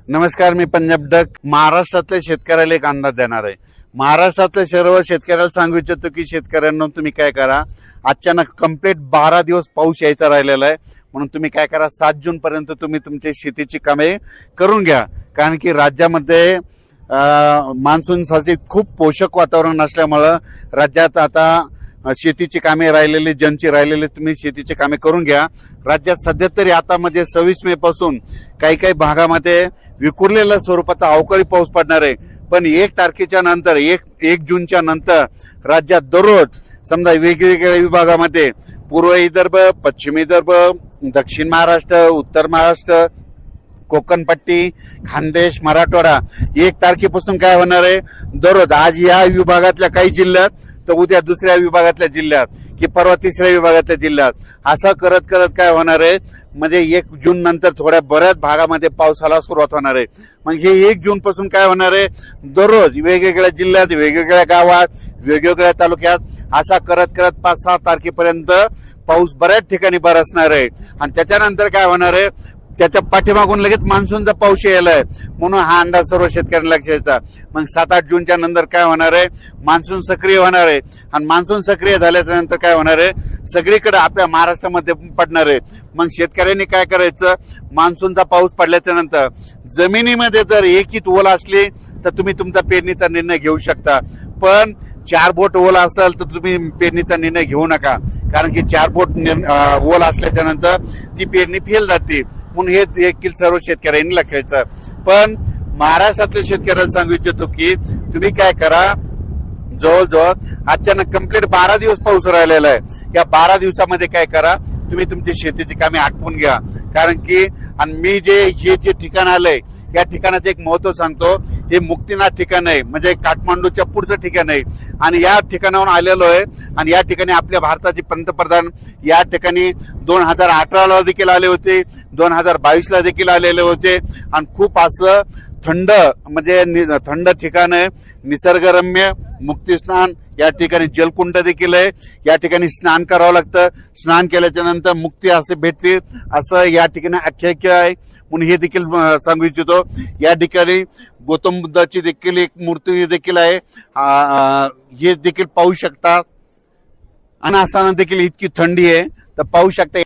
नमस्कार, मी पंजाब डक. महाराष्ट्रातल्या शेतकऱ्याला एक अंदाज देणार आहे. महाराष्ट्रातल्या सर्व शेतकऱ्याला सांगू इच्छितो की शेतकऱ्यांना तुम्ही काय करा, अचानक कंप्लीट 12 दिवस पाऊस यायचा राहिलेला आहे. म्हणून तुम्ही काय करा, 7 जून पर्यंत तुम्ही तुमची शेतीची कामे करून घ्या. कारण की राज्यामध्ये मान्सूनसाठी खूप पोषक वातावरण असल्यामुळं राज्यात आता शेतीची कामे राहिलेली, ज्यांची राहिलेली तुम्ही शेतीची कामे करून घ्या. राज्यात सध्या तरी आता म्हणजे 26 मे पासून काही काही भागामध्ये विखुरलेल्या स्वरूपाचा अवकाळी पाऊस पडणार आहे. पण 1 तारखेच्या नंतर 1 जूनच्या नंतर राज्यात दररोज समजा वेगवेगळ्या विभागामध्ये पूर्व विदर्भ, पश्चिम विदर्भ, दक्षिण महाराष्ट्र, उत्तर महाराष्ट्र, कोकणपट्टी, खानदेश, मराठवाडा 1 तारखेपासून काय होणार आहे, दररोज आज या विभागातल्या काही जिल्ह्यात तर उद्या दुसऱ्या विभागातल्या जिल्ह्यात की परवा तिसऱ्या विभागातल्या जिल्ह्यात असं करत करत काय होणार आहे, म्हणजे 1 जून नंतर थोड्या बऱ्याच भागामध्ये पावसाला सुरुवात होणार आहे. मग हे 1 जून पासून काय होणार आहे, दररोज वेगवेगळ्या जिल्ह्यात, वेगवेगळ्या गावात, वेगवेगळ्या तालुक्यात असा करत करत 5-6 तारखेपर्यंत पाऊस बऱ्याच ठिकाणी बरसणार आहे. आणि त्याच्यानंतर काय होणार आहे, त्याच्या पाठीमागून लगेच मान्सूनचा पाऊस यायलाय. म्हणून हा अंदाज सर्व शेतकऱ्यांना लक्षात. मग 7-8 जूनच्या नंतर काय होणार आहे, मान्सून सक्रिय होणार आहे. आणि मान्सून सक्रिय झाल्याच्या नंतर काय होणार आहे, सगळीकडे आपल्या महाराष्ट्रामध्ये पडणार आहे. मग शेतकऱ्यांनी काय करायचं, मान्सूनचा पाऊस पडल्याच्या नंतर जमिनीमध्ये जर एकीत ओल असली तर तुम्ही तुमचा पेरणीचा निर्णय घेऊ शकता. पण 4 बोट ओल असेल तर तुम्ही पेरणीचा निर्णय घेऊ नका. कारण की 4 बोट ओल असल्याच्या नंतर ती पेरणी फेल जाते. म्हणून हे देखील सर्व शेतकऱ्यांनी लक्षात. पण महाराष्ट्रातल्या शेतकऱ्यांना सांगू इच्छितो की तुम्ही काय करा, जवळजवळ अचानक कंप्लीट 12 दिवस पाऊस राहिलेला आहे. या 12 दिवसामध्ये काय करा, तुम्ही तुमची शेतीची कामे आटपून घ्या. कारण की आणि मी हे जे ठिकाण आलंय या ठिकाणाचं एक महत्व सांगतो. हे मुक्तीनाथ ठिकाण आहे, म्हणजे काठमांडूच्या पुढचं ठिकाण आहे. आणि या ठिकाणाहून आलेलो आहे. आणि या ठिकाणी आपल्या भारताचे पंतप्रधान या ठिकाणी 2018ला देखील आले होते, 2022ला देखील आलेले होते. आणि खूप असं थंड म्हणजे थंड ठिकाण आहे, निसर्गरम्य, मुक्तीस्नान. या ठिकाणी जलकुंड देखील आहे. या ठिकाणी स्नान करावं लागतं. स्नान केल्याच्या नंतर मुक्ती असे भेटते, असं या ठिकाणी आख्यायिका आहे. म्हणून हे देखील सांगू इच्छितो. या ठिकाणी गौतम बुद्धाची देखील एक मूर्ती देखील आहे, हे देखील पाहू शकता. आणि असताना देखील इतकी थंडी आहे तर पाहू शकता.